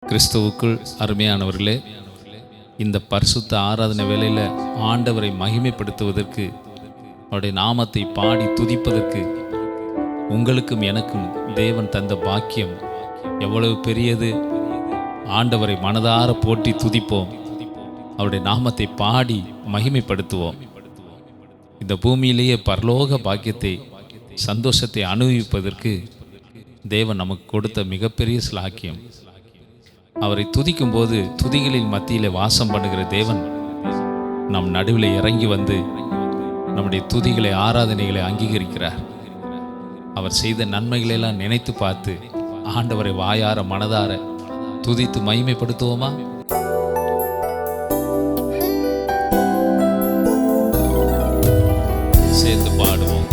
கிறிஸ்துவுக்குள் அருமையானவர்களே, இந்த பரிசுத்த ஆராதனை வேளையில் ஆண்டவரை மகிமைப்படுத்துவதற்கு, அவருடைய நாமத்தை பாடி துதிப்பதற்கு உங்களுக்கும் எனக்கும் தேவன் தந்த பாக்கியம் எவ்வளவு பெரியது. ஆண்டவரை மனதார போற்றி துதிப்போம், அவருடைய நாமத்தை பாடி மகிமைப்படுத்துவோம். இந்த பூமியிலேயே பரலோக பாக்கியத்தை, சந்தோஷத்தை அனுபவிப்பதற்கு தேவன் நமக்கு கொடுத்த மிகப்பெரிய ஸ்லாக்கியம். அவரை துதிக்கும் போது துதிகளின் மத்தியில் வாசம் பண்ணுகிற தேவன் நம் நடுவில் இறங்கி வந்து நம்முடைய துதிகளை, ஆராதனைகளை அங்கீகரிக்கிறார். அவர் செய்த நன்மைகளெல்லாம் நினைத்து பார்த்து ஆண்டவரை வாயார மனதார துதித்து மகிமைப்படுத்துவோமா? சேர்ந்து பாடுவோம்.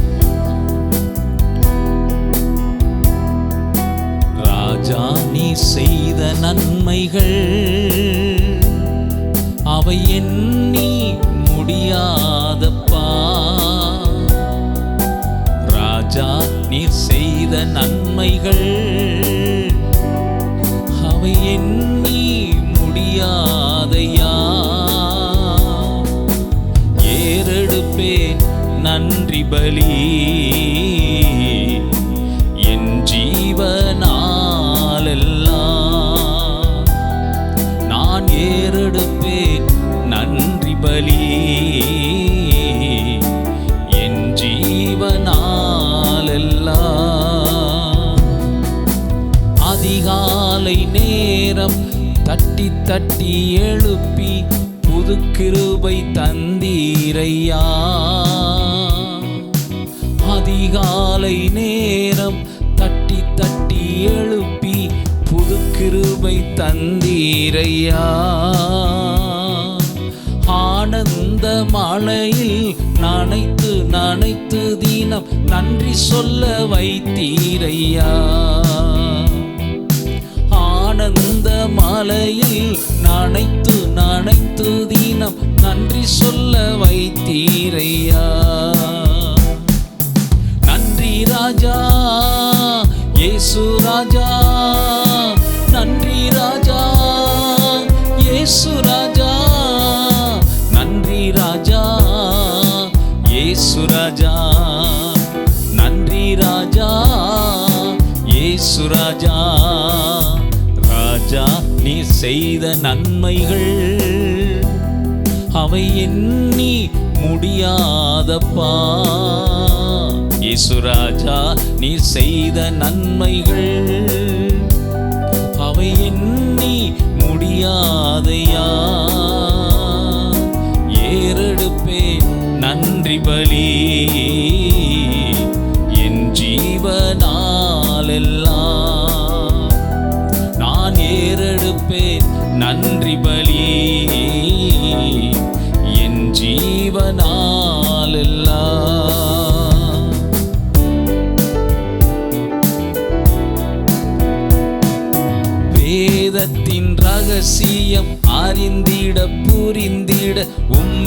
ராஜா, நீ செய்த நன்மைகள் அவை எண்ணி முடியாதப்பா. ராஜா, நீ செய்த நன்மைகள் அவை எண்ணி முடியாதையா. ஏறெடுப்பேன் நன்றி பலி என் ஜீவனாலெல்லாம். நான் ஏறெடுப்பேன் நன்றி பலி என் ஜீவனாலெல்லாம். அதிகாலை நேரம் தட்டி தட்டி எழுப்பி புது கிருபை தந்தீரையா. அதிகாலை நேரம் தட்டி தட்டி எழுப்பி புது கிருபை தந்தீரையா. ஆனந்த மழையில் நனைத்து நனைத்து தினம் நன்றி சொல்ல வைத்தீரையா. ஆனந்த மலையில் நனைத்து நனைத்து தினம் நன்றி சொல்ல வைத்தீரையா. நன்றி ராஜா, இயேசு ராஜா. நன்றி ராஜா, இயேசு ராஜா. நன்றி ராஜா, இயேசு ராஜா. நன்றி ராஜா, இயேசு ராஜா. ராஜா, நீ செய்த நன்மைகள் அவை எண்ணி முடியாதப்பா. இயேசு ராஜா, நீ செய்த நன்மைகள் அவை எண்ணி முடியாதையா. ஏறெடுப்பேன் நன்றி பலி என் ஜீவனாலெல்லாம். நான் ஏறெடுப்பேன் நன்றி பலி என் ஜீவனாலெல்லாம். வேதத்தின் ரகசியம் அறிந்திட புரிந்திட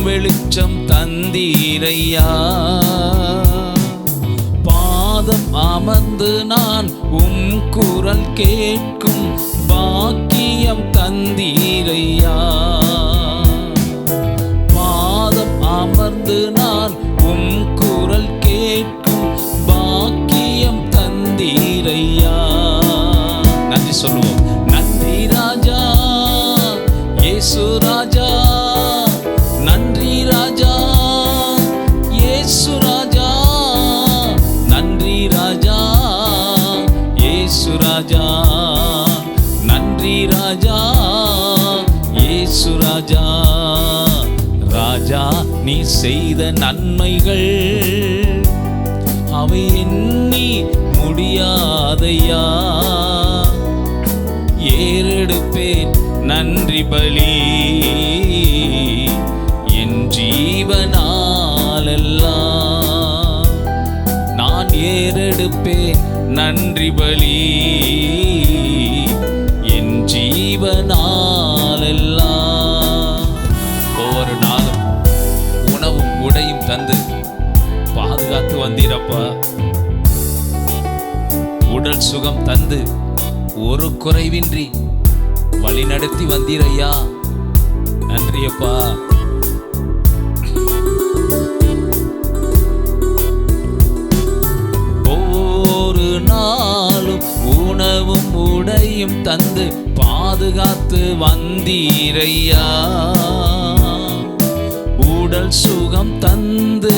வெளிச்சம் தந்தீரையா. பாதம் அமர்ந்து நான் குரல் கேட்கும் பாக்கியம் தந்தீரையா. பாதம் அமர்ந்து நான் குரல் கேட்கும் பாக்கியம் தந்தீரையா. நன்றி சொல்லுவோம். நன்றி ராஜா, இயேசு ராஜா. நன்றி ராஜா, இயேசு ராஜா. நன்றி ராஜா, இயேசு ராஜா. நன்றி ராஜா, இயேசு ராஜா. ராஜா, நீ செய்த நன்மைகள் அவை எண்ணி முடியாதையா. ஏறெடுப்பேன் நன்றி பலி என் ஜீவனாலெல்லாம். நான் ஏறெடுப்பேன் நன்றி பலி என் ஜீவனாலெல்லாம். ஒவ்வொரு நாளும் உணவும் உடையும் தந்து பாதுகாத்து வந்தீரப்பா. உடல் சுகம் தந்து ஒரு குறைவின்றி வழி நடத்தி வந்தீரையா. நன்றியப்பா. ஒவ்வொரு நாளும் உணவும் உடையும் தந்து பாதுகாத்து வந்தீரையா. உடல் சுகம் தந்து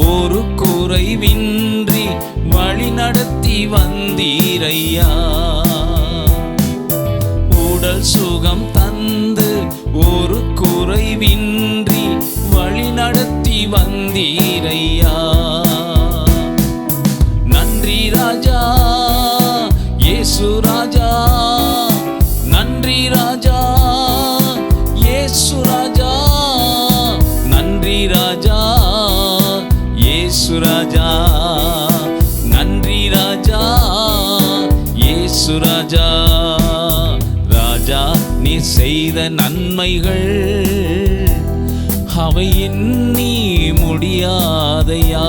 ஒரு குறைவின்றி வழி நடத்தி வந்தீரையா. உடல் சுகம் தந்து ஒரு குறைவின்றி வழி நடத்தி வந்தீரையா. நன்றி ராஜா இயேசு ராஜா, நன்றி ராஜா இயேசு ராஜா, நன்றி ராஜா இயேசு ராஜா, நன்றி ராஜா இயேசு ராஜா. ராஜா நீ செய்த நன்மைகள் அவை எண்ணி முடியாதையா.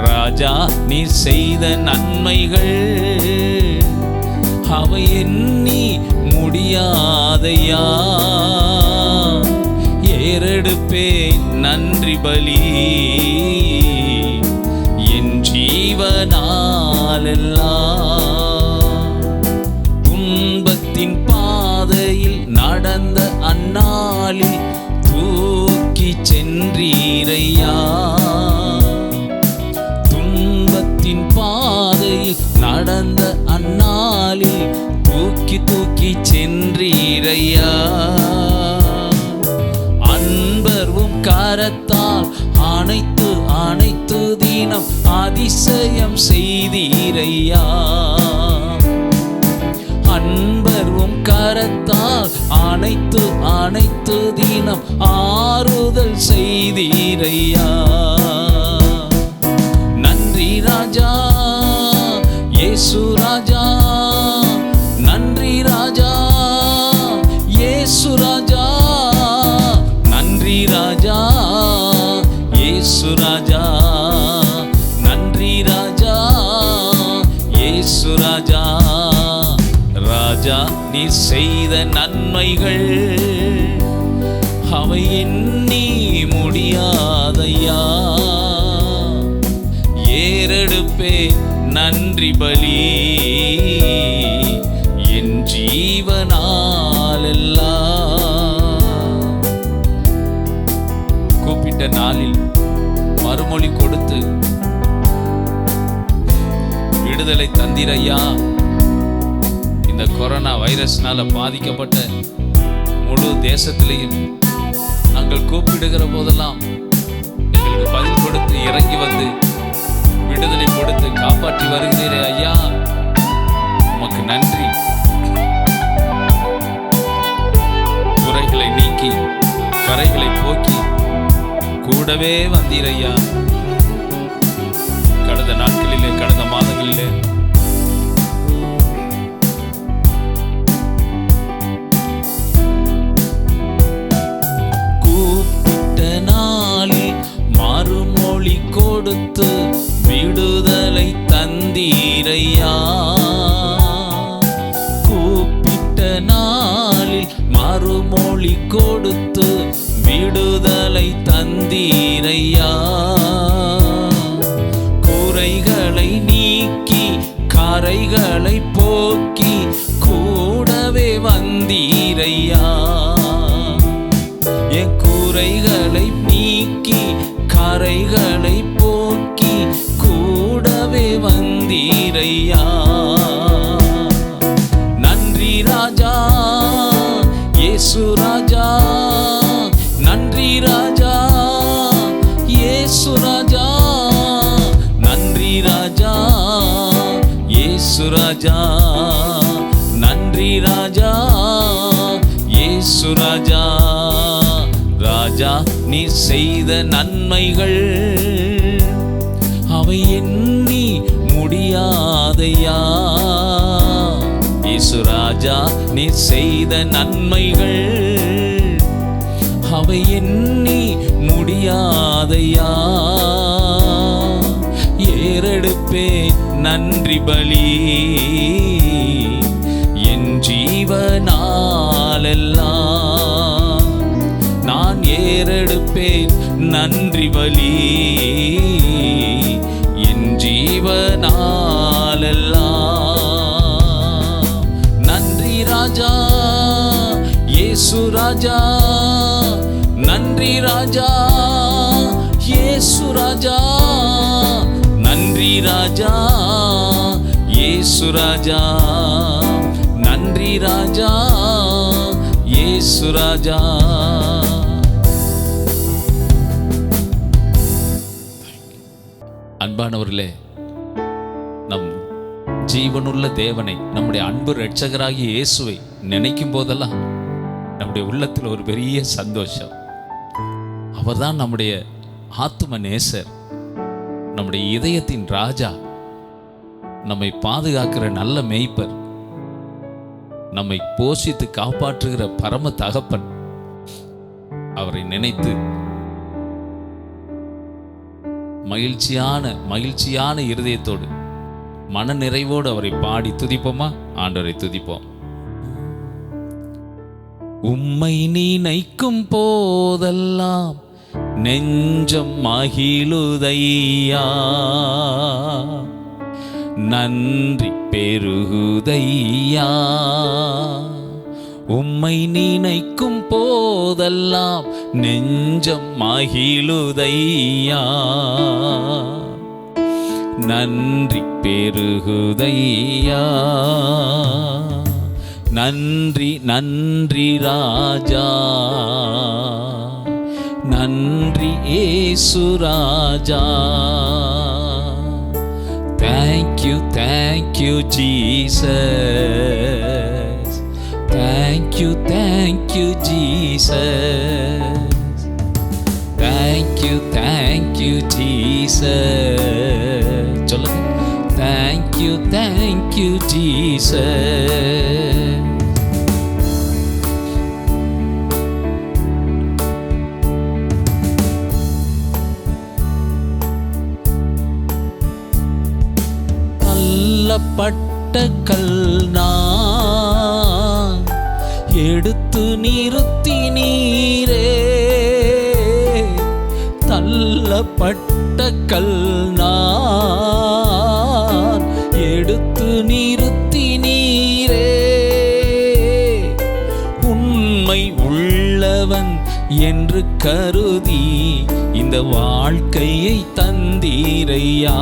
ராஜா நீ செய்த நன்மைகள் அவை எண்ணி முடியாதையா. ஏறெடுப்பேன் நன்றி பலி என் ஜீவனாலெல்லாம். துன்பத்தின் பாதையில் நடந்த அந்நாளில் தூக்கி சென்றீரையா. துன்பத்தின் பாதையில் நடந்த அந்நாளில் தூக்கி தூக்கி சென்றீரையா. அன்பர்வும் கரத்தால் அனைத்து அனைத்து தினம் அதிசயம் செய்தீரையா. அன்பர்வும் கரத்தால் அனைத்து அனைத்து தினம் ஆறுதல் செய்தீரையா. நன்றி ராஜா இயேசு ராஜா, நன்றி ராஜா இயேசு ராஜா, நன்றி ராஜா இயேசு ராஜா, நன்றி ராஜா இயேசு ராஜா. ராஜா நீ செய்த நன்மைகள் அவை எண்ணி முடியாதையா. ஏறெடுப்பே நன்றி பலி என் ஜீவனாலெல்லாம். கூப்பிட்ட நாளில் மறுமொழி கொடுத்து விடுதலை தந்திரையா. இந்த கொரோனா வைரஸ்னால பாதிக்கப்பட்ட முழு தேசத்திலையும் நாங்கள் கூப்பிடுகிற போதெல்லாம் எங்களுக்கு பதில் கொடுத்து இறங்கி வந்து விடுதலை கொடுத்து காப்பாற்றி வருகிறீரே ஐயா, உமக்கு நன்றி. குறைகளை நீக்கி கரைகளை போக்கி கூடவே வந்தீரையா. கடந்த நாட்களிலே கடந்த மாதங்களிலே கூப்பிட்ட நாளில் மறுமொழி கொடுத்து விடுதலை தந்தீரையா. கூப்பிட்ட நாளில் மறுமொழி கொடுத்து விடுதலை தந்தீரையா. குறைகளை நீக்கி கரைகளை போக்கி கூடவே வந்தீரையா. என் குறைகளை நீக்கி கரைகளை போக்கி கூடவே வந்தீரையா. நன்றி ராஜா இயேசு ராஜா, நன்றி ராஜா இயேசு ராஜா, நன்றி ராஜா இயேசு ராஜா, நன்றி ராஜா இயேசு ராஜா. ராஜா நீ செய்த நன்மைகள் அவை எண்ணி முடியாதையா. இயேசு ராஜா நீ செய்த நன்மைகள் அவை எண்ணி முடியாதையா. ஏறெடுப்பே நன்றி பலி என் ஜீவனாலெல்லாம் நான் ஏறெடுப்பேன் நன்றி பலி. என் ஜீவனாலெல்லாம் நன்றி ராஜா இயேசு ராஜா, நன்றி ராஜா இயேசு ராஜா, நன்றி ராஜா இயேசு ராஜா, நன்றி ராஜா இயேசு ராஜா. அன்பானவர்களே, நம் ஜீவனுள்ள தேவனை, நம்முடைய அன்பு இரட்சகராகிய இயேசுவை நினைக்கும் போதெல்லாம் நம்முடைய உள்ளத்தில் ஒரு பெரிய சந்தோஷம். அவர்தான் நம்முடைய ஆத்தும நேசர், நம்முடைய இதயத்தின் ராஜா, நம்மை பாதுகாக்கிற நல்ல மேய்ப்பர், நம்மை போஷித்து காப்பாற்றுகிற பரம தகப்பன். அவரை நினைத்து மகிழ்ச்சியான இருதயத்தோடு மன நிறைவோடு அவரை பாடி துதிப்போமா? ஆண்டவரை துதிப்போம். உம்மை நினைக்கும் போதெல்லாம் நெஞ்சம் மகிழுதையா, நன்றி பெருகுதையா. உம்மை நினைக்கும் போதெல்லாம் நெஞ்சம் மகிழுதையா, நன்றி பெருகுதையா. நன்றி நன்றி ராஜா, நன்றி இயேசு ராஜா. Thank you Jesus, thank you Jesus, thank you Jesus. சொல்லுங்க, thank you Jesus. பட்ட கல் நான் எடுத்து நிறுத்தினீரே, தள்ளப்பட்ட கல் நான் எடுத்து நிறுத்தினீரே. உண்மை உள்ளவன் என்று கருதி இந்த வாழ்க்கையை தந்தீரையா,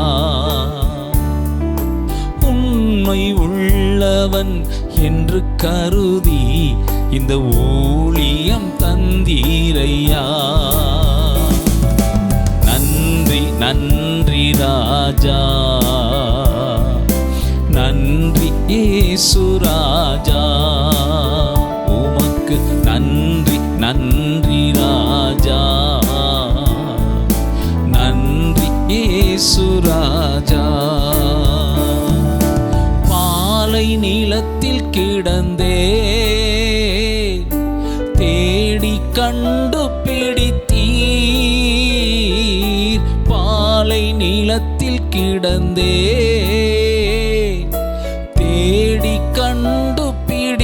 உண்மை உள்ளவன் என்று கருதி இந்த ஊழியம் தந்தீரையா. நன்றி நன்றி ராஜா, நன்றி இயேசு ராஜா. உமக்கு நன்றி நன்றி ராஜா, நன்றி இயேசு ராஜா. நீளத்தில் கிடந்தே தேடி கண்டுபிடித்தீர், பாலை நீளத்தில் கிடந்தே தேடி கண்டுபிடித்தீர்.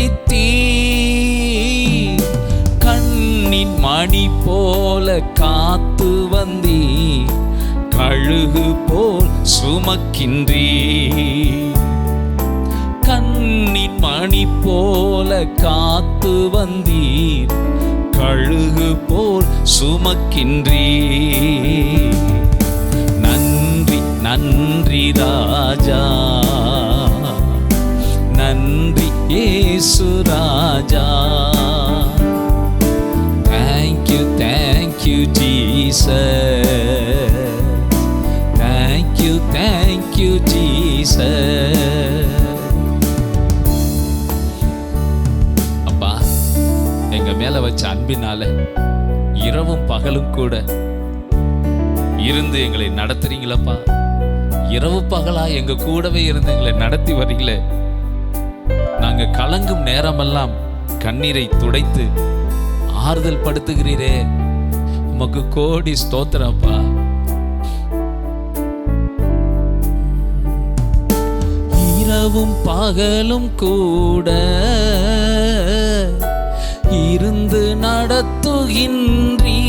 கண்ணின் மணி போல காத்து வந்தீர், கழுகு போல் சுமக்கின்றீர். கண்ணின் மணி போல காத்து வந்தீர், கழுகு போல் சுமக்கின்றீர். நன்றி நன்றி ராஜா, நன்றி இயேசு ராஜா. Thank you Jesus, thank you Jesus. மேல வச்ச அன்பினால இரவும் பகலும் கூட இருந்து எங்களை நடத்துறீங்களப்பா. இரவு பகலா எங்க கூடவே இருந்து எங்களை நடத்தி வரீங்களே. நாங்க கலங்கும் நேரமெல்லாம் கண்ணீரை துடைத்து ஆறுதல் படுத்துகிறீரே, உமக்கு கோடி ஸ்தோத்திரப்பா. இரவும் பகலும் கூட நடத்துகின்றீ,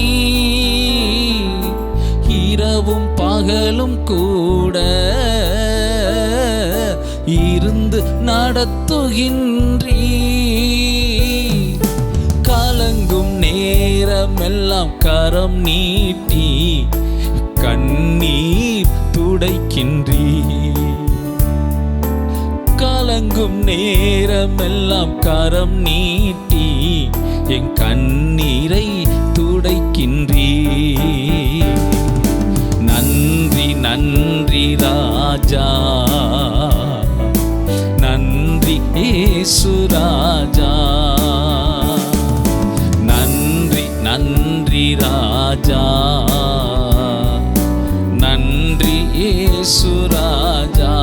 இரவும் பகலும் கூட இருந்து நடத்துகின்றீ. கலங்கும் நேரமெல்லாம் கரம் நீட்டி கண்ணீர் துடைக்கின்றீ. கலங்கும் நேரமெல்லாம் கரம் நீட்டி என் கண்ணீரை துடைக்கின்றீ. நன்றி நன்றி ராஜா, நன்றி இயேசு ராஜா. நன்றி நன்றி ராஜா, நன்றி இயேசு ராஜா.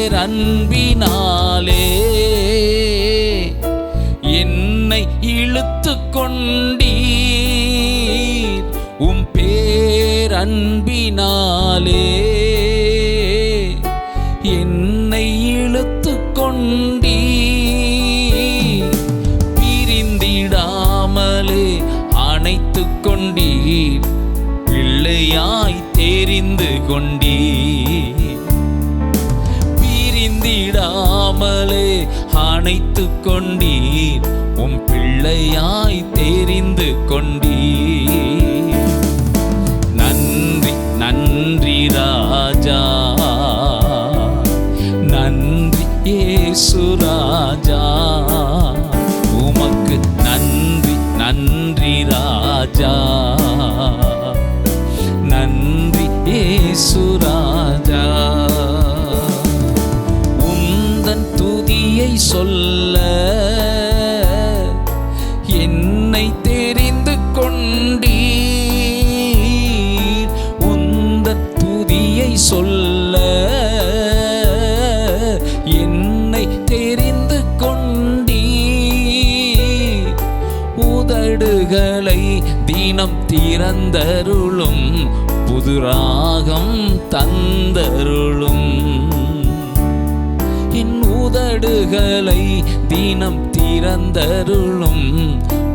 பேரன்பினாலே என்னை இழுத்து கொண்டீர், உம் பேரன்பினாலே என்னை இழுத்து கொண்டீர். பிரிந்திடாமலே அணைத்து கொண்டீர், பிள்ளையாய் தெரிந்து கொண்டீர். பிரிந்திடாமலே அணைத்து கொண்டீர், உம் பிள்ளையாய் தெரிந்து கொண்டீர். நன்றி நன்றி ராஜா, நன்றி இயேசு ராஜா. உமக்கு நன்றி நன்றி ராஜா, நன்றி இயேசு ராஜா. உந்தன் துதியை சொல்ல என்னை தெரிந்து கொண்டீர். உந்தன் துதியை சொல்ல என்னை தெரிந்து கொண்டீர். உதடுகளை தினம் திறந்தருளும், புது ராகம் தந்தருளும். என் உதடுகளை தினம் திறந்தருளும்,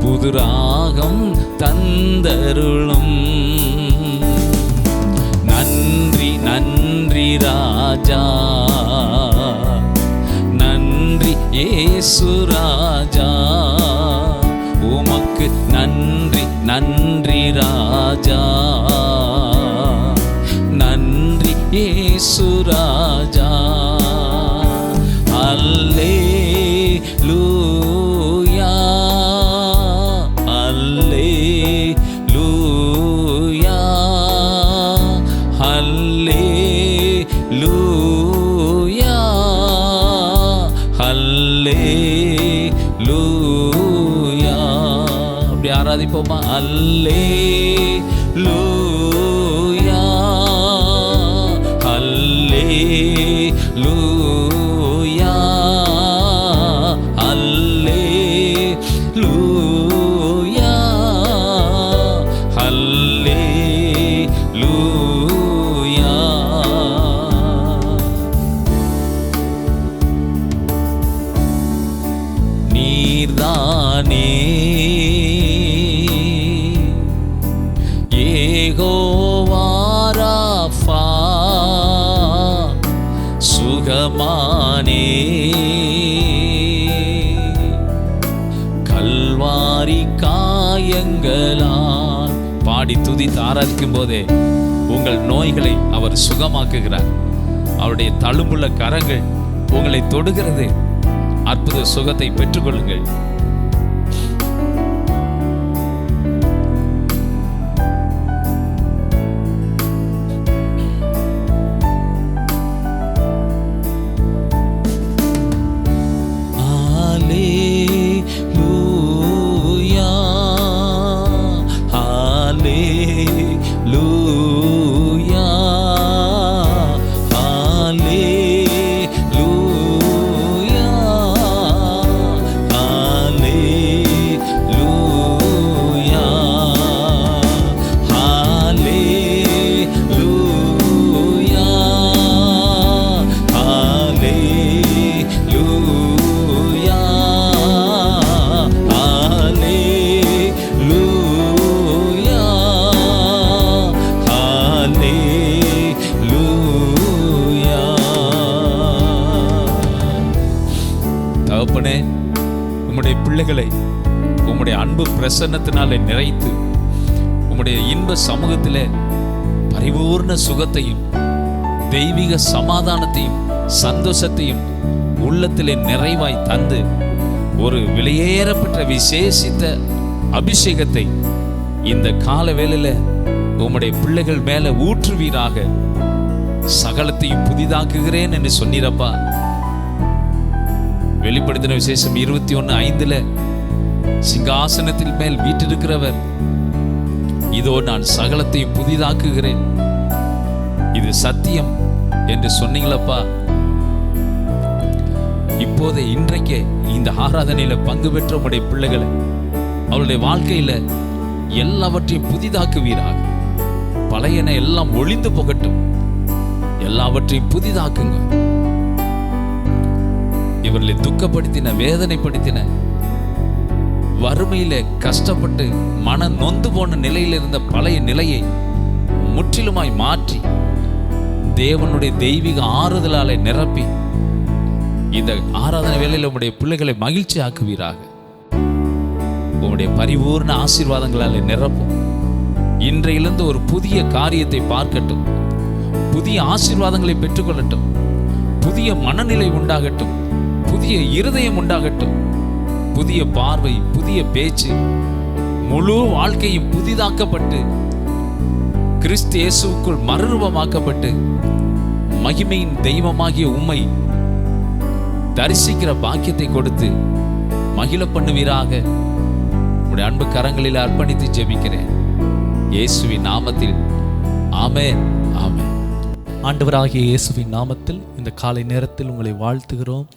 புது ராகம் தந்தருளும். நன்றி நன்றி ராஜா, நன்றி இயேசு ராஜா. உமக்கு நன்றி நன்றி ராஜா, நன்றி இயேசு ராஜா. அல்லேலூயா, அல்லேலூயா, அல்லேலூயா, அல்லேலூயா. அப்படி ஆராதிப்போமா? அல்லேலூயா, அல்லேலூயா, அல்லேலூயா, அல்லேலூயா. நீர்தானே யெகோவா ராஃபா, சுகமானே கல்வாரி காயங்களால். பாடி துதித்து ஆராதிக்கும் போதே உங்கள் நோய்களை அவர் சுகமாக்குகிறார். அவருடைய தழும்புள்ள கரங்கள் உங்களை தொடுகிறது. அற்புத சுகத்தை பெற்றுக்கொள்ளுங்கள். தகப்பனே, உம்முடைய பிள்ளைகளை உம்முடைய அன்பு பிரசன்னத்தினாலே நிறைத்து உம்முடைய இன்ப சமூகத்திலே பரிபூர்ண சுகத்தையும் தெய்வீக சமாதானத்தையும் சந்தோஷத்தையும் உள்ளத்திலே நிறைவாய் தந்து ஒரு விலையேறப்பட்ட விசேஷித்த அபிஷேகத்தை இந்த கால வேளையில உம்முடைய பிள்ளைகள் மேல ஊற்றுவீராக. சகலத்தையும் புதிதாக்குகிறேன் என்று சொன்னீரப்பா. வெளிப்படுத்தின விசேஷம் 21:5 சிங்காசனத்தில் மேல் வீற்றிருக்கிறவர், இதோ நான் சகலத்தையும் புதிதாக்குகிறேன், இது சத்தியம் என்று சொன்னீங்களப்பா. இப்போதே இன்றைக்கே இந்த ஆராதனையில பங்கு பெற்ற உடைய பிள்ளைகளை அவருடைய வாழ்க்கையில எல்லாவற்றையும் புதிதாக்குவீராக. பழையன எல்லாம் ஒளிந்து போகட்டும், எல்லாவற்றையும் புதிதாக்குங்க. இவர்களை துக்கப்படுத்தின, வேதனைப்படுத்தின, வறுமையில கஷ்டப்பட்டு மன நொந்து போன நிலையில் இருந்த பழைய நிலையை முற்றிலுமாய் மாற்றி தேவனுடைய தெய்வீக ஆறுதலாலே நிரப்பி இந்த ஆராதனை வேளையில் உம்முடைய பிள்ளைகளை மகிழ்ச்சி ஆக்குவீராக. உம்முடைய பரிபூர்ண ஆசீர்வாதங்களாலே நிரப்பும். இன்றையிலிருந்து ஒரு புதிய காரியத்தை பார்க்கட்டும், புதிய ஆசீர்வாதங்களை பெற்றுக்கொள்ளட்டும், புதிய மனநிலை உண்டாகட்டும், புதிய இருதயம் உண்டாகட்டும், புதிய பார்வை, புதிய பேச்சு, முழு வாழ்க்கையும் புதிதாக்கப்பட்டு கிறிஸ்து இயேசுவுக்குள் மறுரூபமாக்கப்பட்டு மகிமையின் தெய்வமாகிய உம்மை தரிசிக்கிற பாக்கியத்தை கொடுத்து மகிழ பண்ணுவீராக. உடைய அன்பு கரங்களில் அர்ப்பணித்து ஜெபிக்கிறேன் இயேசுவின் நாமத்தில். ஆமென், ஆமென். ஆண்டவராகிய இயேசுவின் நாமத்தில் இந்த காலை நேரத்தில் உங்களை வாழ்த்துகிறோம்.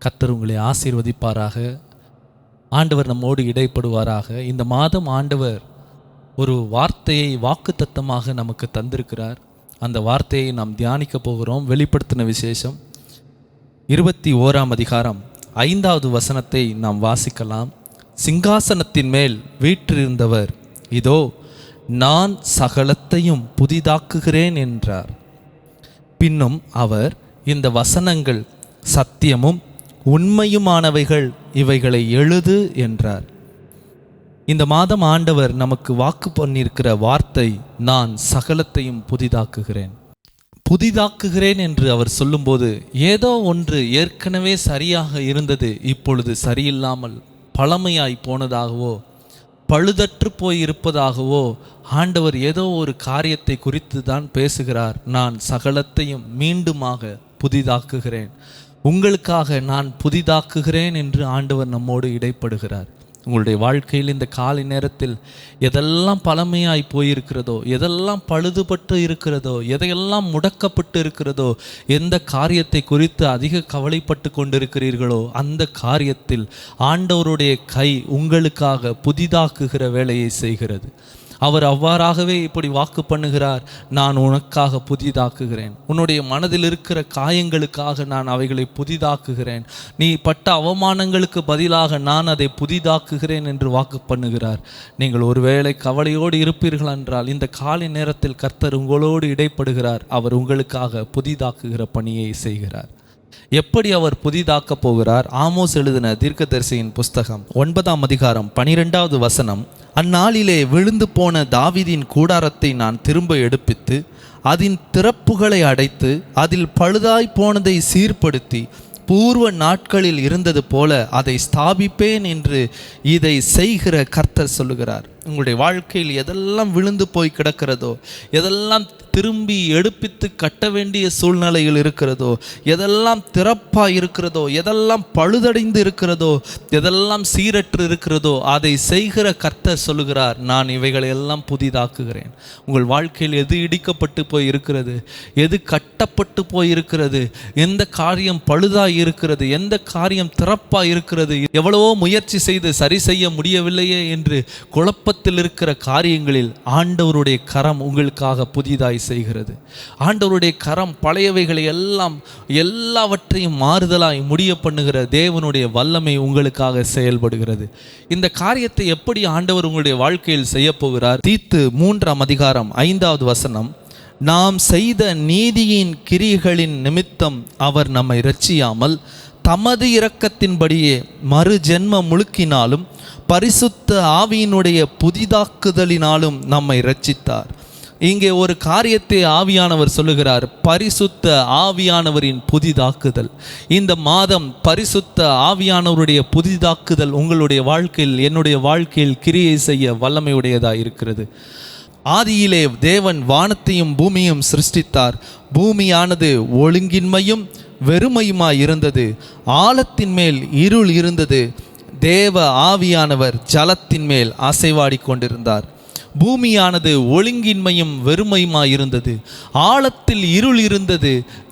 கர்த்தர் உங்களை ஆசீர்வதிப்பாராக. ஆண்டவர் நம்மோடு இடைப்படுவாராக. இந்த மாதம் ஆண்டவர் ஒரு வார்த்தையை வாக்குத்தத்தமாக நமக்கு தந்திருக்கிறார். அந்த வார்த்தையை நாம் தியானிக்க போகிறோம். வெளிப்படுத்தின விசேஷம் 21ஆம் அதிகாரம் 5வது வசனத்தை நாம் வாசிக்கலாம். சிங்காசனத்தின் மேல் வீற்றிருந்தவர், இதோ நான் சகலத்தையும் புதிதாக்குகிறேன் என்றார். பின்னும் அவர், இந்த வசனங்கள் சத்தியமும் உண்மையுமானவைகள், இவைகளை எழுது என்றார். இந்த மாதம் ஆண்டவர் நமக்கு வாக்கு பண்ணியிருக்கிற வார்த்தை, நான் சகலத்தையும் புதிதாக்குகிறேன். புதிதாக்குகிறேன் என்று அவர் சொல்லும்போது, ஏதோ ஒன்று ஏற்கனவே சரியாக இருந்தது இப்பொழுது சரியில்லாமல் பழமையாய் போனதாகவோ பழுதற்று போய் இருப்பதாகவோ ஆண்டவர் ஏதோ ஒரு காரியத்தை குறித்து தான் பேசுகிறார். நான் சகலத்தையும் மீண்டுமாக புதிதாக்குகிறேன், உங்களுக்காக நான் புதிதாக்குகிறேன் என்று ஆண்டவர் நம்மோடு இடைப்படுகிறார். உங்களுடைய வாழ்க்கையில் இந்த காலை நேரத்தில் எதெல்லாம் பழமையாய் போயிருக்கிறதோ, எதெல்லாம் பழுதுபட்டு இருக்கிறதோ, எதையெல்லாம் முடக்கப்பட்டு இருக்கிறதோ, எந்த காரியத்தை குறித்து அதிக கவலைப்பட்டு கொண்டிருக்கிறீர்களோ அந்த காரியத்தில் ஆண்டவருடைய கை உங்களுக்காக புதிதாக்குகிற வேலையை செய்கிறது. அவர் அவ்வாறாகவே இப்படி வாக்கு பண்ணுகிறார், நான் உனக்காக புதிதாக்குகிறேன். உன்னுடைய மனதில் இருக்கிற காயங்களுக்காக நான் அவைகளை புதிதாக்குகிறேன். நீ பட்ட அவமானங்களுக்கு பதிலாக நான் அதை புதிதாக்குகிறேன் என்று வாக்கு பண்ணுகிறார். நீங்கள் ஒருவேளை கவலையோடு இருப்பீர்கள் என்றால் இந்த காலை நேரத்தில் கர்த்தர் உங்களோடு இடைப்படுகிறார். அவர் உங்களுக்காக புதிதாக்குகிற பணியை செய்கிறார். எப்படி அவர் புதிதாக்க போகிறார்? ஆமோஸ் எழுதின தீர்க்கதரிசியின் புஸ்தகம் 9ஆம் அதிகாரம் 12வது வசனம், அந்நாளிலே விழுந்து போன தாவீதின் கூடாரத்தை நான் திரும்ப எடுப்பித்து அதன் திறப்புகளை அடைத்து அதில் பழுதாய் போனதை சீர்படுத்தி பூர்வ நாட்களில் இருந்தது போல அதை ஸ்தாபிப்பேன் என்று இதை செய்கிற கர்த்தர் சொல்லுகிறார். உங்களுடைய வாழ்க்கையில் எதெல்லாம் விழுந்து போய் கிடக்கிறதோ, எதெல்லாம் திரும்பி எடுப்பித்து கட்ட வேண்டிய சூழ்நிலையில் இருக்கிறதோ, எதெல்லாம் திறப்பாக இருக்கிறதோ, எதெல்லாம் பழுதடைந்து இருக்கிறதோ, எதெல்லாம் சீரற்று இருக்கிறதோ அதை செய்கிற கர்த்தர் சொல்லுகிறார், நான் இவைகளை எல்லாம் புதிதாக்குகிறேன். உங்கள் வாழ்க்கையில் எது இடிக்கப்பட்டு போய் இருக்கிறது, எது கட்டப்பட்டு போய் இருக்கிறது, எந்த காரியம் பழுதாய் இருக்கிறது, எந்த காரியம் திறப்பாக இருக்கிறது, எவ்வளவோ முயற்சி செய்து சரி செய்ய முடியவில்லையே என்று குழப்பத்தில் இருக்கிற காரியங்களில் ஆண்டவருடைய கரம் உங்களுக்காக புதிதாய் செய்கிறது. ஆண்டவருடைய கரம் பழையவைகளை எல்லாம் எல்லாவற்றையும் மாறுதலாய் முடிய பண்ணுகிற தேவனுடைய வல்லமை உங்களுக்காக செயல்படுகிறது. இந்த காரியத்தை எப்படி ஆண்டவர் உங்களுடைய வாழ்க்கையில் செய்ய போகிறார்? தீத்து 3ஆம் அதிகாரம் 5வது வசனம், நாம் செய்த நீதியின் கிரியைகளின் நிமித்தம் அவர் நம்மை இரட்சியாமல் தமது இரக்கத்தின்படியே மறு ஜென்ம முழுக்கினாலும் பரிசுத்த ஆவியினுடைய புதிதாக்குதலினாலும் நம்மை இரட்சித்தார். இங்கே ஒரு காரியத்தை ஆவியானவர் சொல்லுகிறார், பரிசுத்த ஆவியானவரின் புதிதாக்குதல். இந்த மாதம் பரிசுத்த ஆவியானவருடைய புதிதாக்குதல் உங்களுடைய வாழ்க்கையில், என்னுடைய வாழ்க்கையில் கிரியை செய்ய வல்லமையுடையதாக இருக்கிறது. ஆதியிலே தேவன் வானத்தையும் பூமியும் சிருஷ்டித்தார். பூமியானது ஒழுங்கின்மையும் வெறுமையுமாய் இருந்தது, ஆழத்தின் மேல் இருள் இருந்தது. தேவ ஆவியானவர் ஜலத்தின் மேல் அசைவாடி கொண்டிருந்தார். பூமியானது ஒழுங்கின்மையும் வெறுமையுமாய் இருந்தது, ஆழத்தில் இருள் இருந்தது,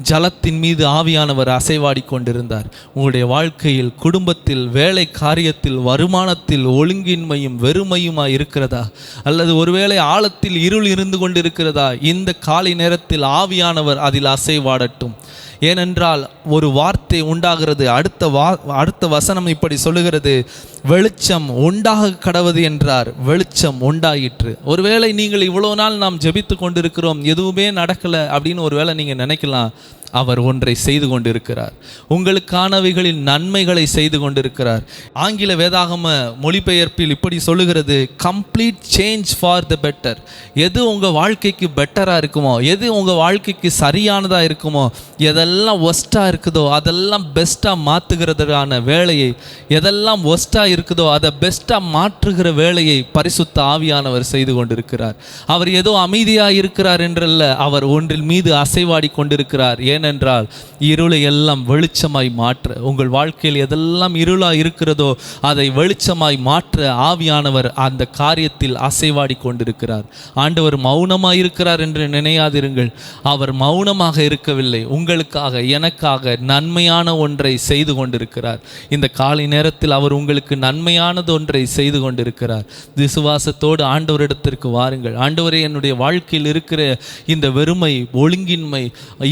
ஜலத்தின் மீது ஆவியானவர் அசைவாடி கொண்டிருந்தார். உங்களுடைய வாழ்க்கையில், குடும்பத்தில், வேலை காரியத்தில், வருமானத்தில் ஒழுங்கின்மையும் வெறுமையுமாய் இருக்கிறதா? அல்லது ஒருவேளை ஆழத்தில் இருள் இருந்து கொண்டிருக்கிறதா? இந்த காலை நேரத்தில் ஆவியானவர் அதில் அசைவாடட்டும். ஏனென்றால் ஒரு வார்த்தை உண்டாகிறது. அடுத்த வசனம் இப்படி சொல்லுகிறது, வெளிச்சம் உண்டாக கடவது என்றார், வெளிச்சம் உண்டாயிற்று. ஒருவேளை நீங்கள் இவ்வளோ நாள் நாம் ஜெபித்து கொண்டிருக்கிறோம், எதுவுமே நடக்கலை அப்படின்னு ஒருவேளை நீங்கள் நினைக்கலாம். அவர் ஒன்றை செய்து கொண்டிருக்கிறார். உங்களுக்கானவைகளின் நன்மைகளை செய்து கொண்டிருக்கிறார். ஆங்கில வேதாகம மொழிபெயர்ப்பில் இப்படி சொல்லுகிறது, complete change for the better. எது உங்கள் வாழ்க்கைக்கு பெட்டராக இருக்குமோ, எது உங்கள் வாழ்க்கைக்கு சரியானதாக இருக்குமோ, எதெல்லாம் ஒஸ்ட்டாக இருக்குதோ அதெல்லாம் பெஸ்ட்டாக மாற்றுகிறதுக்கான வேலையை, எதெல்லாம் ஒஸ்ட்டாக இருக்குதோ அதை பெஸ்ட்டாக மாற்றுகிற வேலையை பரிசுத்த ஆவியானவர் செய்து கொண்டிருக்கிறார். அவர் ஏதோ அமைதியாக இருக்கிறார் என்றல்ல, அவர் ஒன்றில் மீது அசைவாடி கொண்டிருக்கிறார். ஏனென்றால் இருளை எல்லாம் வெளிச்சமாய் மாற்ற, உங்கள் வாழ்க்கையில் எதெல்லாம் இருளாய் இருக்கிறதோ அதை வெளிச்சமாய் மாற்ற ஆவியானவர் அந்த காரியத்தில் அசைவாடி கொண்டிருக்கிறார். ஆண்டவர் மௌனமாய் இருக்கிறார் என்று நினையாதிருங்கள். அவர் மௌனமாக இருக்கவில்லை. உங்களுக்காக, எனக்காக நன்மையான ஒன்றை செய்து கொண்டிருக்கிறார். இந்த காலை நேரத்தில் அவர் உங்களுக்கு நன்மையானது ஒன்றை செய்து கொண்டிருக்கிறார். விசுவாசத்தோடு ஆண்டவரிடத்திற்கு வாருங்கள். ஆண்டவரே, என்னுடைய வாழ்க்கையில் இருக்கிற இந்த வெறுமை, ஒழுங்கின்மை,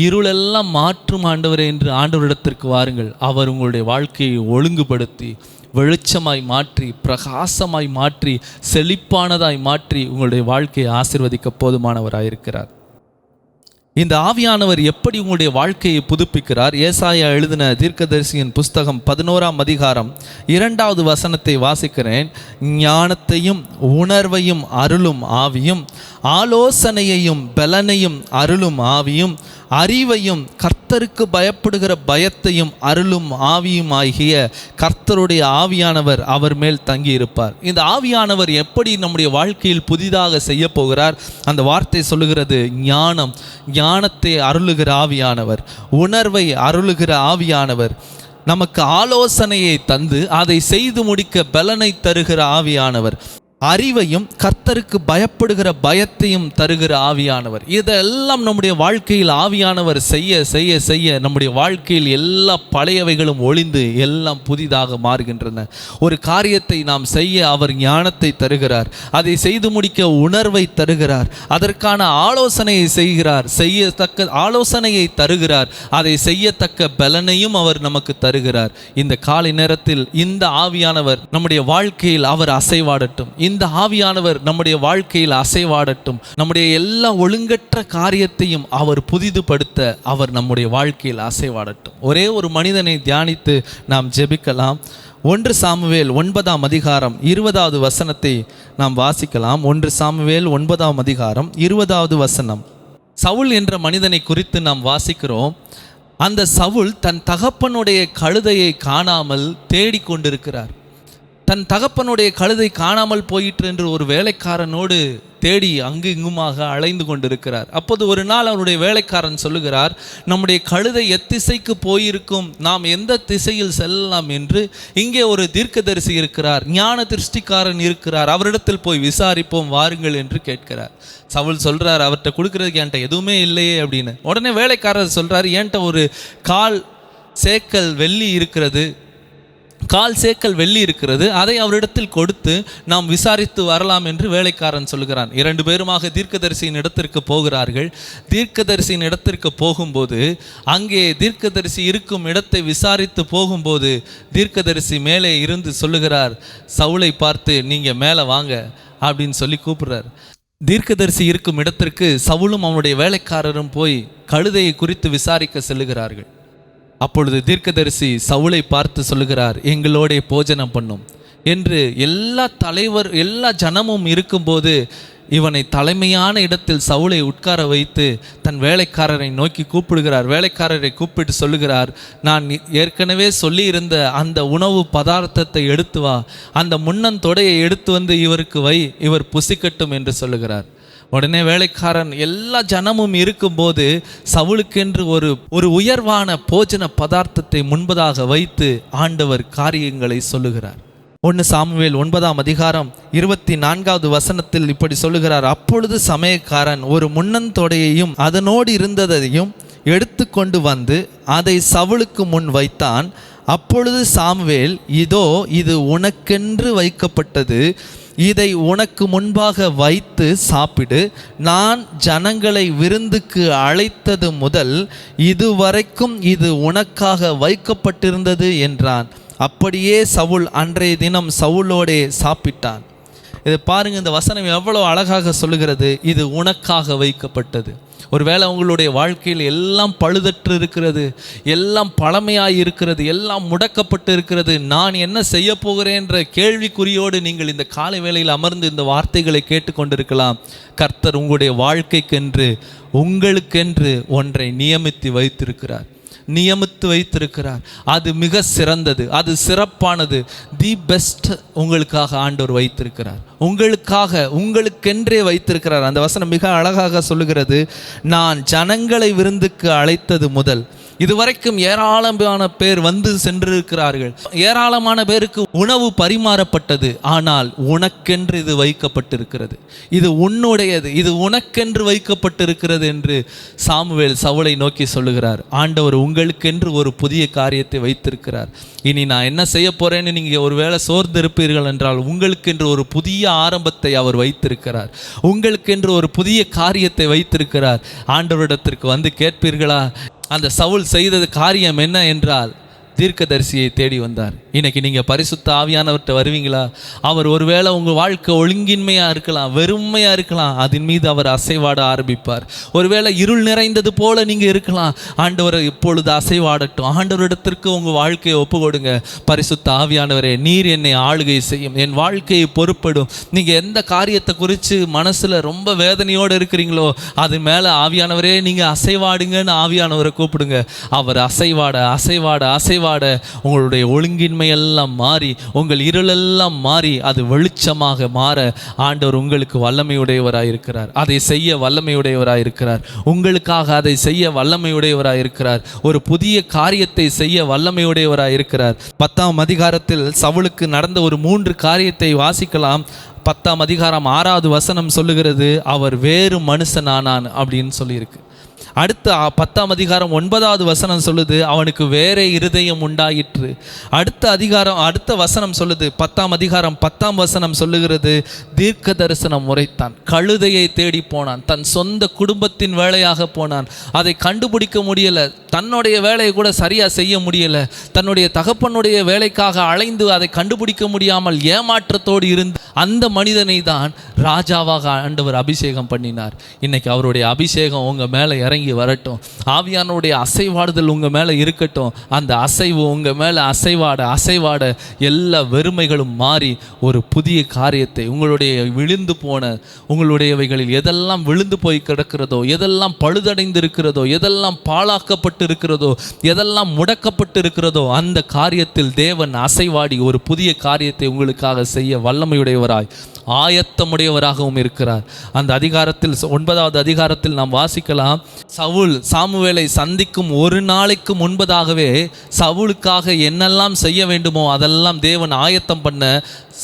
இருளெல்லாம் மாற்றும் ஆண்டவரே என்று ஆண்டவரிடத்திற்கு வாருங்கள். அவர் உங்களுடைய வாழ்க்கையை ஒழுங்குபடுத்தி வெளிச்சமாய் மாற்றி, பிரகாசமாய் மாற்றி, செழிப்பானதாய் மாற்றி உங்களுடைய வாழ்க்கையை ஆசீர்வதிக்க போதுமானவராயிருக்கிறார். இந்த ஆவியானவர் எப்படி உங்களுடைய வாழ்க்கையை புதுப்பிக்கிறார்? ஏசாயா எழுதின தீர்க்கதரிசியின் புஸ்தகம் 11ஆம் அதிகாரம் 2வது வசனத்தை வாசிக்கிறேன். ஞானத்தையும் உணர்வையும் அருளும் ஆவியும், ஆலோசனையையும் பலனையும் அருளும் ஆவியும், அறிவையும் கர்த்தருக்கு பயப்படுகிற பயத்தையும் அருளும் ஆவியும் ஆகிய கர்த்தருடைய ஆவியானவர் அவர் மேல் தங்கியிருப்பார். இந்த ஆவியானவர் எப்படி நம்முடைய வாழ்க்கையில் புதிதாக செய்ய போகிறார்? அந்த வார்த்தை சொல்லுகிறது, ஞானத்தை அருளுகிற ஆவியானவர், உணர்வை அருளுகிற ஆவியானவர், நமக்கு ஆலோசனையை தந்து அதை செய்து முடிக்க பலனை தருகிற ஆவியானவர், அறிவையும் கர்த்தருக்கு பயப்படுகிற பயத்தையும் தருகிற ஆவியானவர். இதெல்லாம் நம்முடைய வாழ்க்கையில் ஆவியானவர் செய்ய செய்ய செய்ய நம்முடைய வாழ்க்கையில் எல்லா பழையவைகளும் ஒளிந்து எல்லாம் புதிதாக மாறுகின்றன. ஒரு காரியத்தை நாம் செய்ய அவர் ஞானத்தை தருகிறார், அதை செய்து முடிக்க உணர்வை தருகிறார், அதற்கான ஆலோசனையை செய்கிறார், செய்யத்தக்க ஆலோசனையை தருகிறார், அதை செய்யத்தக்க பலனையும் அவர் நமக்கு தருகிறார். இந்த காலை நேரத்தில் இந்த ஆவியானவர் நம்முடைய வாழ்க்கையில் அவர் அசைவாடட்டும். இந்த ஆவியானவர் நம்முடைய வாழ்க்கையில் அசைவாடட்டும். நம்முடைய எல்லா ஒழுங்கற்ற காரியத்தையும் அவர் புதிதுபடுத்த அவர் நம்முடைய வாழ்க்கையில் அசைவாடட்டும். ஒரே ஒரு மனிதனை தியானித்து நாம் ஜெபிக்கலாம். 1 சாமுவேல் 9ஆம் அதிகாரம் 20வது வசனத்தை நாம் வாசிக்கலாம். 1 சாமுவேல் 9ஆம் அதிகாரம் 20வது வசனம். சவுல் என்ற மனிதனை குறித்து நாம் வாசிக்கிறோம். அந்த சவுல் தன் தகப்பனுடைய கழுதையை காணாமல் தேடிக்கொண்டிருக்கிறார். தன் தகப்பனுடைய கழுதை காணாமல் போயிற்று என்று ஒரு வேலைக்காரனோடு தேடி அங்கு இங்குமாக அலைந்து கொண்டிருக்கிறார். அப்போது ஒரு நாள் அவருடைய வேலைக்காரன் சொல்லுகிறார், நம்முடைய கழுதை எத்திசைக்கு போயிருக்கும், நாம் எந்த திசையில் செல்லலாம் என்று இங்கே ஒரு தீர்க்கதரிசி இருக்கிறார், ஞான திருஷ்டிக்காரன் இருக்கிறார், அவரிடத்தில் போய் விசாரிப்போம் வாருங்கள் என்று கேட்கிறார். சவுல் சொல்றார், அவர்கிட்ட கொடுக்கறதுக்கு என்கிட்ட எதுவுமே இல்லையே அப்படின்னு. உடனே வேலைக்காரர் சொல்றாரு, என்கிட்ட ஒரு 1/4 சேக்கல் வெள்ளி இருக்கிறது, 1/4 சேக்கல் வெள்ளி இருக்கிறது, அதை அவரிடத்தில் கொடுத்து நாம் விசாரித்து வரலாம் என்று வேலைக்காரன் சொல்கிறான். 2 பேருமாக தீர்க்கதரிசியின் இடத்திற்கு போகிறார்கள். தீர்க்கதரிசியின் இடத்திற்கு போகும்போது அங்கே தீர்க்கதரிசி இருக்கும் இடத்தை விசாரித்து போகும்போது தீர்க்கதரிசி மேலே இருந்து சொல்லுகிறார், சவுலை பார்த்து நீங்கள் மேலே வாங்க அப்படின்னு சொல்லி கூப்பிடுறார். தீர்க்கதரிசி இருக்கும் இடத்திற்கு சவுலும் அவனுடைய வேலைக்காரரும் போய் கழுதையை குறித்து விசாரிக்க செல்லுகிறார்கள். அப்பொழுது தீர்க்கதரிசி சவுலை பார்த்து சொல்லுகிறார், எங்களோட போஜனம் பண்ணும் என்று. எல்லா ஜனமும் இருக்கும்போது இவனை தலைமையான இடத்தில் சவுலை உட்கார வைத்து தன் வேலைக்காரரை நோக்கி கூப்பிடுகிறார். வேலைக்காரரை கூப்பிட்டு சொல்லுகிறார், நான் ஏற்கனவே சொல்லியிருந்த அந்த உணவு பதார்த்தத்தை எடுத்து வா, அந்த முன்னந்தொடையை எடுத்து வந்து இவருக்கு வை, இவர் புசிக்கட்டும் என்று சொல்லுகிறார். உடனே வேலைக்காரன் எல்லா ஜனமும் இருக்கும்போது சவுலுக்கென்று ஒரு உயர்வான போஜன பதார்த்தத்தை முன்பதாக வைத்து ஆண்டவர் காரியங்களை சொல்லுகிறார். 1 சாமுவேல் 9ஆம் அதிகாரம் 24வது வசனத்தில் இப்படி சொல்லுகிறார், அப்பொழுது சமயக்காரன் ஒரு முன்னந்தொடையையும் அதனோடு இருந்ததையும் எடுத்து கொண்டு வந்து அதை சவுலுக்கு முன் வைத்தான். அப்பொழுது சாமுவேல், இதோ இது உனக்கென்று வைக்கப்பட்டது, இதை உனக்கு முன்பாக வைத்து சாப்பிடு, நான் ஜனங்களை விருந்துக்கு அழைத்தது முதல் இதுவரைக்கும் இது உனக்காக வைக்கப்பட்டிருந்தது என்றான். அப்படியே சவுல் அன்றைய தினம் சவுலோடே சாப்பிட்டான். இதை பாருங்க, இந்த வசனம் எவ்வளோ அழகாக சொல்லுகிறது. இது உனக்காக வைக்கப்பட்டது. ஒருவேளை உங்களுடைய வாழ்க்கையில் எல்லாம் பழுதற்று இருக்கிறது, எல்லாம் பழமையாய் இருக்கிறது, எல்லாம் முடக்கப்பட்டு இருக்கிறது. நான் என்ன செய்ய போகிறேன் என்ற கேள்விக்குறியோடு நீங்கள் இந்த காலை வேளையில் அமர்ந்து இந்த வார்த்தைகளை கேட்டுக்கொண்டிருக்கலாம். கர்த்தர் உங்களுடைய வாழ்க்கைக்கென்று உங்களுக்கென்று ஒன்றை நியமித்து வைத்திருக்கிறார். அது மிக சிறந்தது, அது சிறப்பானது, தி பெஸ்ட் உங்களுக்காக ஆண்டவர் வைத்திருக்கிறார். உங்களுக்கென்றே வைத்திருக்கிறார். அந்த வசனம் மிக அழகாக சொல்லுகிறது, நான் ஜனங்களை விருந்துக்கு அழைத்தது முதல் இதுவரைக்கும் ஏராளமான பேர் வந்து சென்றிருக்கிறார்கள், ஏராளமான பேருக்கு உணவு பரிமாறப்பட்டது. ஆனால் உனக்கென்று இது வைக்கப்பட்டிருக்கிறது, இது உன்னுடையது, இது உனக்கென்று வைக்கப்பட்டிருக்கிறது என்று சாமுவேல் சவுலை நோக்கி சொல்லுகிறார். ஆண்டவர் உங்களுக்கென்று ஒரு புதிய காரியத்தை வைத்திருக்கிறார். இனி நான் என்ன செய்ய போறேன்னு நீங்கள் ஒருவேளை சோர்ந்து இருப்பீர்கள் என்றால், உங்களுக்கென்று ஒரு புதிய ஆரம்பத்தை அவர் வைத்திருக்கிறார். உங்களுக்கென்று ஒரு புதிய காரியத்தை வைத்திருக்கிறார். ஆண்டவரிடத்திற்கு வந்து கேட்பீர்களா? அந்த சவுல் செய்தது காரியம் என்ன என்றால், தீர்க்கதரிசியை தேடி வந்தார். இன்னைக்கு நீங்கள் பரிசுத்த ஆவியானவர்கிட்ட வருவீங்களா? அவர் ஒருவேளை உங்கள் வாழ்க்கை ஒழுங்கின்மையாக இருக்கலாம், வெறுமையாக இருக்கலாம், அதன் மீது அவர் அசைவாட ஆரம்பிப்பார். ஒருவேளை இருள் நிறைந்தது போல நீங்கள் இருக்கலாம், ஆண்டவரை இப்பொழுது அசைவாடட்டும். ஆண்டவரிடத்திற்கு உங்கள் வாழ்க்கையை ஒப்பு கொடுங்க. பரிசுத்த ஆவியானவரே, நீர் என்னை ஆளுகை செய்யும், என் வாழ்க்கையை பொறுப்படும். நீங்கள் எந்த காரியத்தை குறித்து மனசில் ரொம்ப வேதனையோடு இருக்கிறீங்களோ அது மேலே ஆவியானவரே நீங்கள் அசைவாடுங்கன்னு ஆவியானவரை கூப்பிடுங்க. அவர் அசைவாட அசைவாட அசைவாட உங்களுடைய ஒழுங்கின்மை எல்லாம் மாறி, உங்கள் இருளெல்லாம் மாறி அது வெளிச்சமாக மாற ஆண்டவர் உங்களுக்கு வல்லமையுடையவராயிருக்கிறார். அதை செய்ய வல்லமையுடையவராயிருக்கிறார். உங்களுக்காக அதை செய்ய வல்லமையுடையவராயிருக்கிறார். ஒரு புதிய காரியத்தை செய்ய வல்லமையுடையவராயிருக்கிறார். 10ஆம் அதிகாரத்தில் சவுலுக்கு நடந்த ஒரு 3 காரியத்தை வாசிக்கலாம். 10ஆம் அதிகாரம் 6வது வசனம் சொல்லுகிறது, அவர் வேறு மனுஷனானான் அப்படின்னு சொல்லியிருக்கு. அடுத்த 10ஆம் அதிகாரம் 9வது வசனம் சொல்லுது, அவனுக்கு வேற இருதயம் உண்டாயிற்று. அடுத்த வசனம் சொல்லுது, 10ஆம் அதிகாரம் 10ஆம் வசனம் சொல்லுகிறது, தீர்க்க தரிசனம் உரைத்தான். கழுதையை தேடி போனான், தன் சொந்த குடும்பத்தின் வேலையாக போனான். அதை கண்டுபிடிக்க முடியல, தன்னுடைய வேலையை கூட சரியா செய்ய முடியல. தன்னுடைய தகப்பனுடைய வேலைக்காக அலைந்து அதை கண்டுபிடிக்க முடியாமல் ஏமாற்றத்தோடு இருந்து அந்த மனிதனை தான் ராஜாவாக ஆண்டவர் அபிஷேகம் பண்ணினார். இன்னைக்கு அவருடைய அபிஷேகம் உங்க மேலே இறங்கி வரட்டும். ஆவியானுடைய அசைவாடுதல் உங்க மேலே இருக்கட்டும். அந்த அசைவு உங்க மேலே அசைவாட அசைவாட எல்லா வெறுமைகளும் மாறி ஒரு புதிய காரியத்தை, உங்களுடைய விழுந்து போன உங்களுடையவைகளில் எதெல்லாம் விழுந்து போய் கிடக்கிறதோ, எதெல்லாம் பழுதடைந்து இருக்கிறதோ, எதெல்லாம் பாழாக்கப்பட்டு இருக்கிறதோ, எதெல்லாம் முடக்கப்பட்டு இருக்கிறதோ, அந்த காரியத்தில் தேவன் அசைவாடி ஒரு புதிய காரியத்தை உங்களுக்காக செய்ய வல்லமையுடையவராய் ஆயத்தமுடையவராகவும் இருக்கிறார். அந்த அதிகாரத்தில் 9வது அதிகாரத்தில் நாம் வாசிக்கலாம், சவுல் சாமுவேலை சந்திக்கும் ஒரு நாளைக்கு முன்பதாகவே சவுலுக்காக என்னெல்லாம் செய்ய வேண்டுமோ அதெல்லாம் தேவன் ஆயத்தம் பண்ண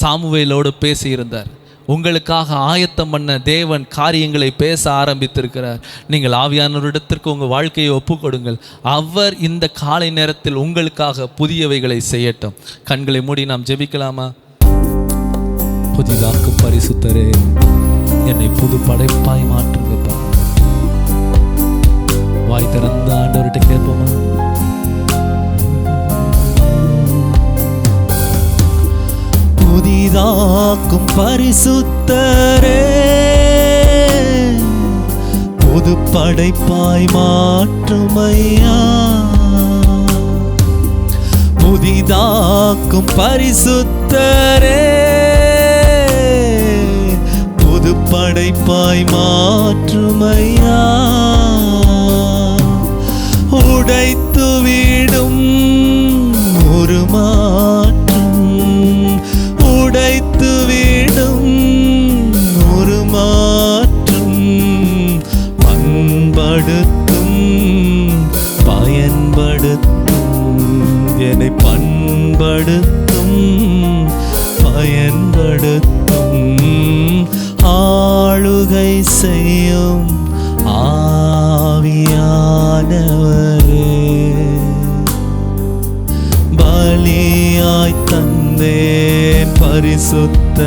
சாமுவேலோடு பேசியிருந்தார். உங்களுக்காக ஆயத்தம் பண்ண தேவன் காரியங்களை பேச ஆரம்பித்திருக்கிறார். நீங்கள் ஆவியானவரிடத்திற்கு உங்கள் வாழ்க்கையை ஒப்புக்கொடுங்கள். அவர் இந்த காலை நேரத்தில் உங்களுக்காக புதியவைகளை செய்யட்டும். கண்களை மூடி நாம் ஜெபிக்கலாமா? புதிதாக்கும் பரிசுத்தரே, என்னை புது படைப்பாய் மாற்றுங்கப்பா. வாய் திறந்த ஆண்டவர்கிட்ட கேட்போமா? புதிதாக்கும் பரிசுத்தரே, புது படைப்பாய் மாற்றுமையா. புதிதாக்கும் பரிசுத்தரே, புது படைப்பாய் மாற்றுமையா, உடைத்துவிடும் ஒரு மாற்றம், உடைத்துவிடும் ஒரு மாற்றம், பண்படுத்தும் பயன்படுத்தும், என்னை பண்படுத்தும் பயன்படுத்தும், ஆளுகை செய்யும் ஆவியானவரே, பலியாய் தந்தேன் பரிசுத்த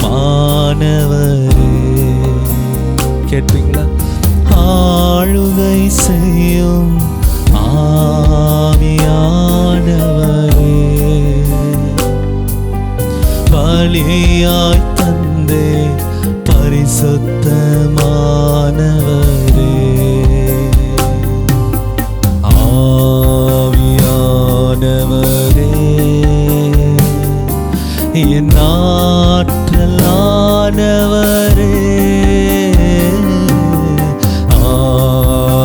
மானவரே. கேட்பீங்களா? ஆளுகை செய்யும் ஆவியானவரே, பலியாய் தந்தே பரிசுத்தமானவரே. ஆவியானவரே, என் ஆற்றலானவரே,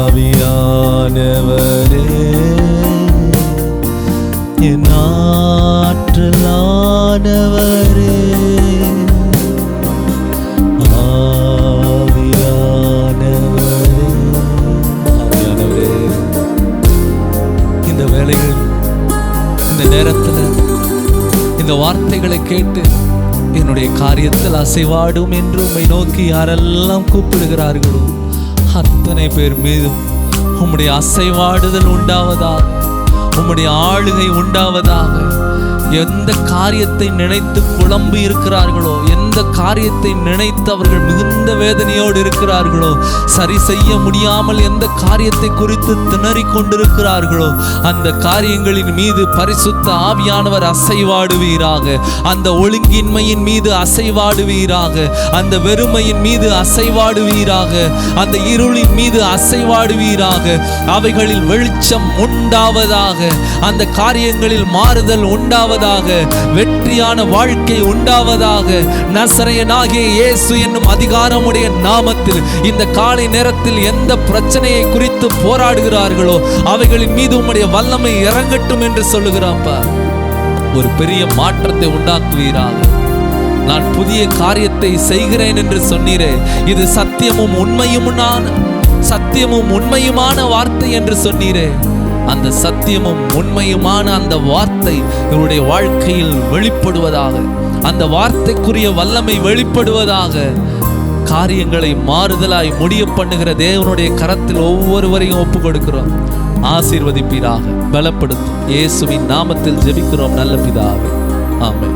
ஆவியானவரே, என் ஆற்றலானவரே, இந்த நேரத்தில் இந்த வார்த்தைகளை கேட்டு என்னுடைய காரியத்தில் அசைவாடும் என்று உம்மை நோக்கி யாரெல்லாம் கூப்பிடுகிறார்களோ அத்தனை பேர் மீதும் உம்முடைய அசைவாடுதல் உண்டாவதாக, உம்முடைய ஆளுகை உண்டாவதாக. எந்த காரியத்தை நினைத்து குழம்பி இருக்கிறார்களோ, எந்த காரியத்தை நினைத்து அவர்கள் மிகுந்த வேதனையோடு இருக்கிறார்களோ, சரி செய்ய முடியாமல் எந்த காரியத்தை குறித்து திணறிக் கொண்டிருக்கிறார்களோ, அந்த காரியங்களின் மீது பரிசுத்த ஆவியானவர் அசைவாடுவீராக. அந்த ஒழுங்கின்மையின் மீது அசைவாடுவீராக, அந்த வெறுமையின் மீது அசைவாடுவீராக, அந்த இருளின் மீது அசைவாடுவீராக. அவைகளில் வெளிச்சம் உண்டாவதாக, அந்த காரியங்களில் மாறுதல் உண்டாவதாக, வெற்றியான வாழ்க்கை உண்டாவதாக. நசரேயனாகிய இயேசு என்னும் அதிகாரமுடைய நாமத்தில் இந்த காலை நேரத்தில் எந்த பிரச்சனையை குறித்து போராடுகிறார்களோ அவைகளின் மீது உம்முடைய வல்லமை இறங்கட்டும் என்று சொல்லுகிறாப்பா. ஒரு பெரிய மாற்றத்தை உண்டாக்குவீராக. நான் புதிய காரியத்தை செய்கிறேன் என்று சொன்னீரே, இது சத்தியமும் உண்மையுமான வார்த்தை என்று சொன்னீரே. அந்த சத்தியமும் உண்மையுமான அந்த வார்த்தை இவருடைய வாழ்க்கையில் வெளிப்படுவதாக, அந்த வார்த்தைக்குரிய வல்லமை வெளிப்படுவதாக. காரியங்களை மாறுதலாய் முடிய பண்ணுகிற தேவனுடைய கரத்தில் ஒவ்வொருவரையும் ஒப்பு கொடுக்கிறோம். ஆசீர்வதிப்பீராக, பலப்படுத்தும். இயேசுவின் நாமத்தில் ஜெபிக்கிறோம் நல்ல பிதாவே, ஆமென்.